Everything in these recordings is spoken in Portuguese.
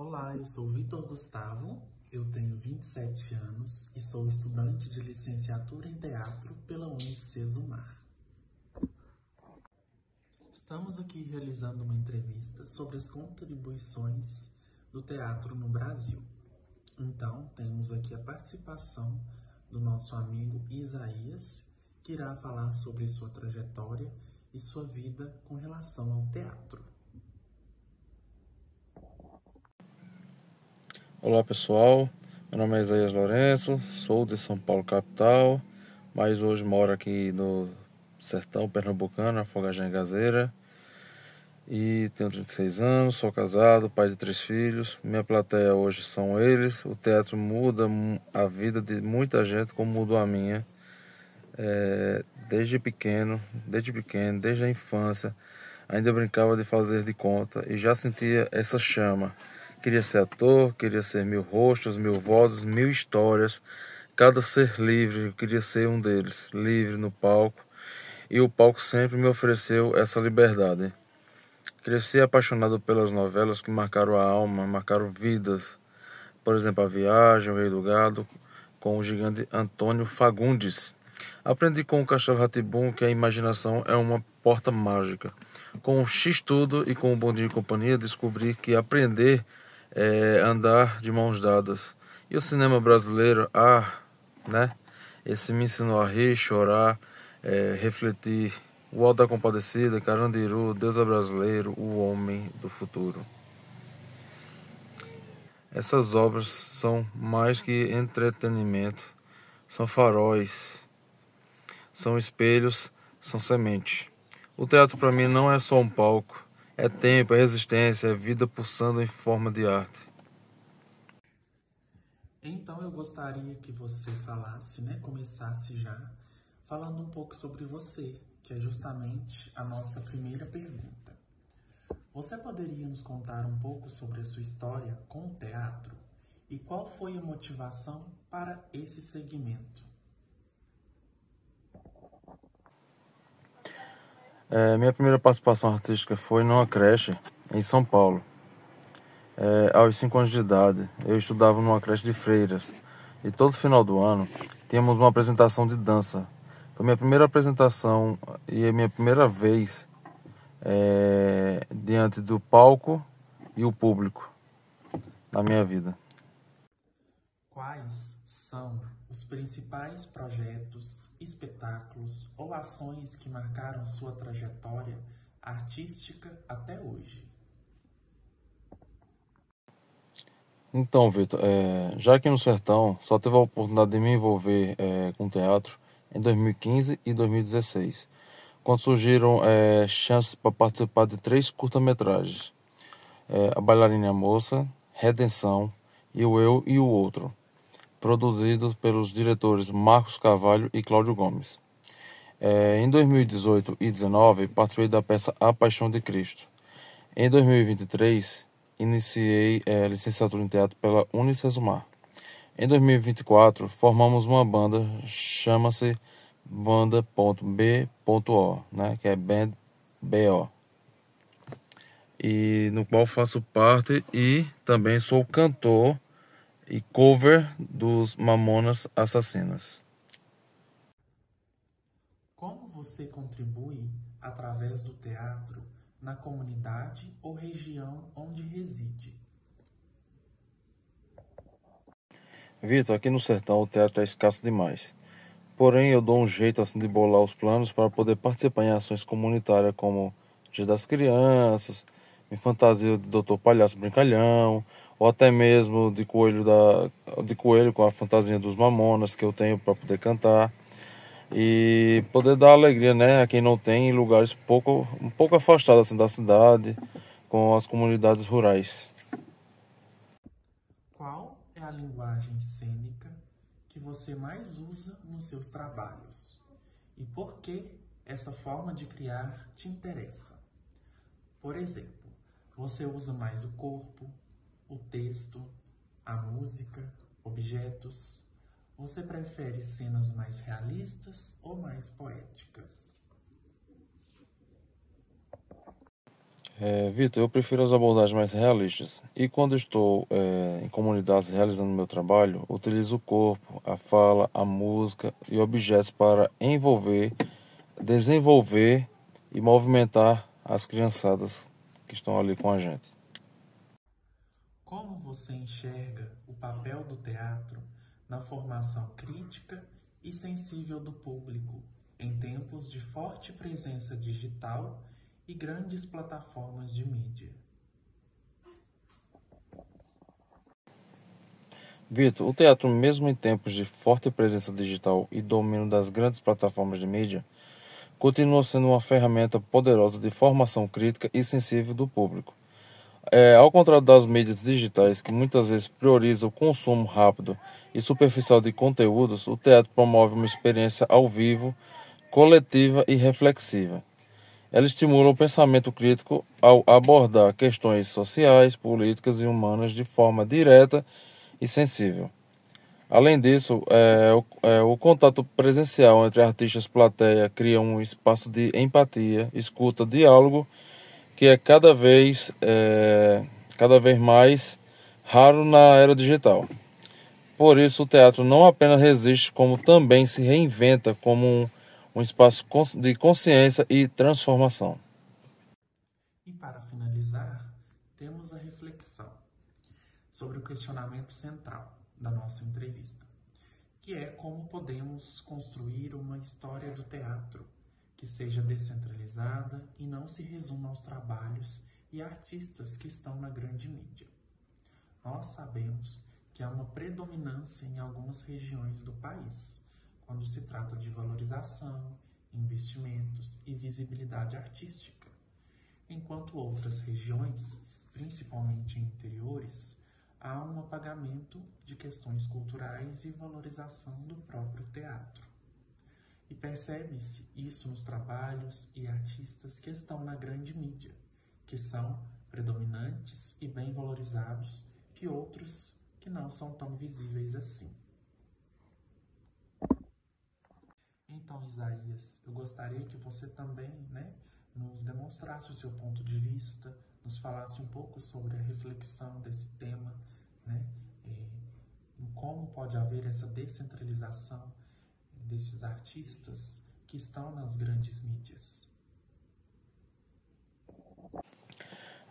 Olá, eu sou Vitor Gustavo, eu tenho 27 anos e sou estudante de licenciatura em teatro pela Unicesumar. Estamos aqui realizando uma entrevista sobre as contribuições do teatro no Brasil. Então, temos aqui a participação do nosso amigo Isaías, que irá falar sobre sua trajetória e sua vida com relação ao teatro. Olá pessoal, meu nome é Isaías Lourenço, sou de São Paulo capital, mas hoje moro aqui no sertão pernambucano, Afogados em Gazeira, e tenho 36 anos, sou casado, pai de 3 filhos. Minha plateia hoje são eles. O teatro muda a vida de muita gente, como mudou a minha, desde pequeno, desde a infância. Ainda brincava de fazer de conta e já sentia essa chama. Queria ser ator, queria ser 1000 rostos, 1000 vozes, 1000 histórias. Cada ser livre, eu queria ser um deles, livre no palco. E o palco sempre me ofereceu essa liberdade. Cresci apaixonado pelas novelas que marcaram a alma, marcaram vidas. Por exemplo, A Viagem, O Rei do Gado, com o gigante Antônio Fagundes. Aprendi com o Castelo Rá-Tim-Bum que a imaginação é uma porta mágica. Com o X-Tudo e com o Bom Dia e Companhia, descobri que aprender é andar de mãos dadas. E o cinema brasileiro, né? Esse me ensinou a rir, chorar, refletir. O Auto da Compadecida, Carandiru, Deus é Brasileiro, O Homem do Futuro. Essas obras são mais que entretenimento, são faróis, são espelhos, são semente. O teatro para mim não é só um palco, é tempo, é resistência, é vida pulsando em forma de arte. Então eu gostaria que você falasse, começasse já falando um pouco sobre você, que é justamente a nossa primeira pergunta. Você poderia nos contar um pouco sobre a sua história com o teatro e qual foi a motivação para esse segmento? Minha primeira participação artística foi numa creche em São Paulo. Aos 5 anos de idade, eu estudava numa creche de freiras e todo final do ano tínhamos uma apresentação de dança. Foi minha primeira apresentação e a minha primeira vez diante do palco e o público na minha vida. Quais são os principais projetos, espetáculos ou ações que marcaram sua trajetória artística até hoje? Então, Vitor, já aqui no Sertão, só tive a oportunidade de me envolver com teatro em 2015 e 2016, quando surgiram chances para participar de 3 curta-metragens. A Bailarina e a Moça, Redenção e o Eu e o Outro, produzidos pelos diretores Marcos Carvalho e Cláudio Gomes. Em 2018 e 2019, participei da peça A Paixão de Cristo. Em 2023, iniciei licenciatura em teatro pela Unicesumar. Em 2024, formamos uma banda, chama-se Banda.B.O, né, que é Band BO. E no qual faço parte e também sou cantor e cover dos Mamonas Assassinas. Como você contribui através do teatro na comunidade ou região onde reside? Vitor, aqui no sertão o teatro é escasso demais. Porém, eu dou um jeito assim de bolar os planos para poder participar em ações comunitárias como Dia das Crianças, me fantasio de Doutor Palhaço Brincalhão, ou até mesmo de coelho com a fantasia dos Mamonas que eu tenho para poder cantar e poder dar alegria, né, a quem não tem em lugares um pouco afastados assim da cidade, com as comunidades rurais. Qual é a linguagem cênica que você mais usa nos seus trabalhos? E por que essa forma de criar te interessa? Por exemplo, você usa mais o corpo, o texto, a música, objetos? Você prefere cenas mais realistas ou mais poéticas? Vitor, eu prefiro as abordagens mais realistas. E quando estou em comunidades realizando meu trabalho, utilizo o corpo, a fala, a música e objetos para envolver, desenvolver e movimentar as criançadas que estão ali com a gente. Como você enxerga o papel do teatro na formação crítica e sensível do público em tempos de forte presença digital e grandes plataformas de mídia? Vitor, o teatro, mesmo em tempos de forte presença digital e domínio das grandes plataformas de mídia, continua sendo uma ferramenta poderosa de formação crítica e sensível do público. Ao contrário das mídias digitais, que muitas vezes priorizam o consumo rápido e superficial de conteúdos, o teatro promove uma experiência ao vivo, coletiva e reflexiva. Ela estimula o pensamento crítico ao abordar questões sociais, políticas e humanas de forma direta e sensível. Além disso, o contato presencial entre artistas e plateia cria um espaço de empatia, escuta, diálogo, que é cada vez mais raro na era digital. Por isso, o teatro não apenas resiste, como também se reinventa como um espaço de consciência e transformação. E para finalizar, temos a reflexão sobre o questionamento central da nossa entrevista, que é como podemos construir uma história do teatro que seja descentralizada e não se resuma aos trabalhos e artistas que estão na grande mídia. Nós sabemos que há uma predominância em algumas regiões do país, quando se trata de valorização, investimentos e visibilidade artística, enquanto outras regiões, principalmente em interiores, há um apagamento de questões culturais e valorização do próprio teatro. E percebe-se isso nos trabalhos e artistas que estão na grande mídia, que são predominantes e bem valorizados que outros que não são tão visíveis assim. Então, Isaías, eu gostaria que você também, nos demonstrasse o seu ponto de vista, nos falasse um pouco sobre a reflexão desse tema, em como pode haver essa descentralização desses artistas que estão nas grandes mídias.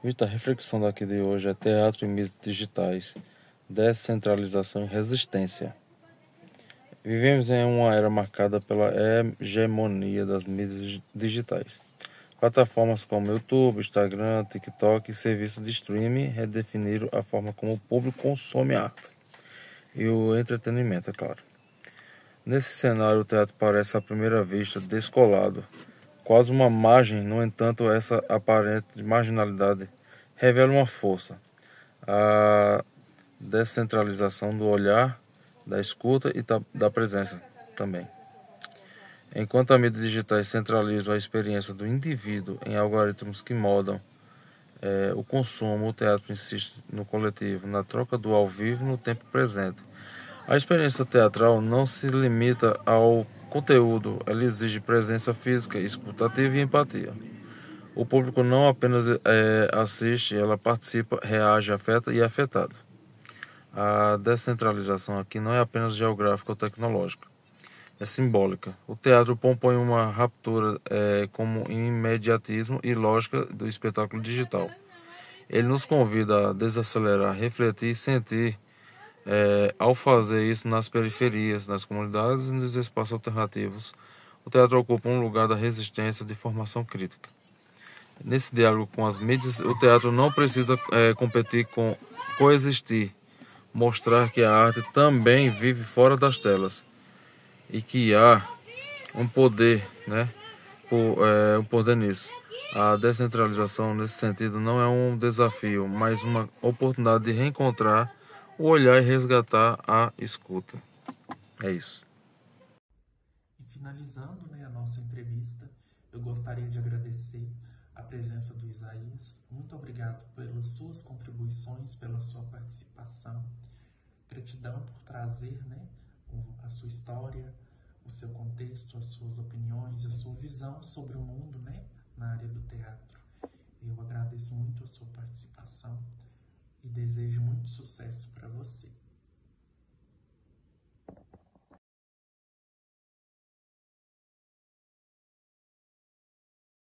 Vitor, a reflexão daqui de hoje é teatro e mídias digitais, descentralização e resistência. Vivemos em uma era marcada pela hegemonia das mídias digitais. Plataformas como YouTube, Instagram, TikTok e serviços de streaming redefiniram a forma como o público consome a arte e o entretenimento, é claro. Nesse cenário, o teatro parece à primeira vista descolado, quase uma margem. No entanto, essa aparente marginalidade revela uma força, a descentralização do olhar, da escuta e da presença também. Enquanto as mídias digitais centralizam a experiência do indivíduo em algoritmos que moldam o consumo, o teatro insiste no coletivo, na troca do ao vivo no tempo presente. A experiência teatral não se limita ao conteúdo, ela exige presença física, escutativa e empatia. O público não apenas assiste, ela participa, reage, afeta e é afetado. A descentralização aqui não é apenas geográfica ou tecnológica, é simbólica. O teatro propõe uma ruptura como imediatismo e lógica do espetáculo digital. Ele nos convida a desacelerar, refletir e sentir. Ao fazer isso nas periferias, nas comunidades e nos espaços alternativos, o teatro ocupa um lugar da resistência de formação crítica. Nesse diálogo com as mídias, o teatro não precisa competir com coexistir, mostrar que a arte também vive fora das telas e que há um poder, um poder nisso. A descentralização, nesse sentido, não é um desafio, mas uma oportunidade de reencontrar o olhar e resgatar a escuta. É isso. E finalizando a nossa entrevista, eu gostaria de agradecer a presença do Isaías. Muito obrigado pelas suas contribuições, pela sua participação. Gratidão por trazer a sua história, o seu contexto, as suas opiniões, a sua visão sobre o mundo na área do teatro. Eu agradeço muito a sua participação e desejo muito sucesso para você.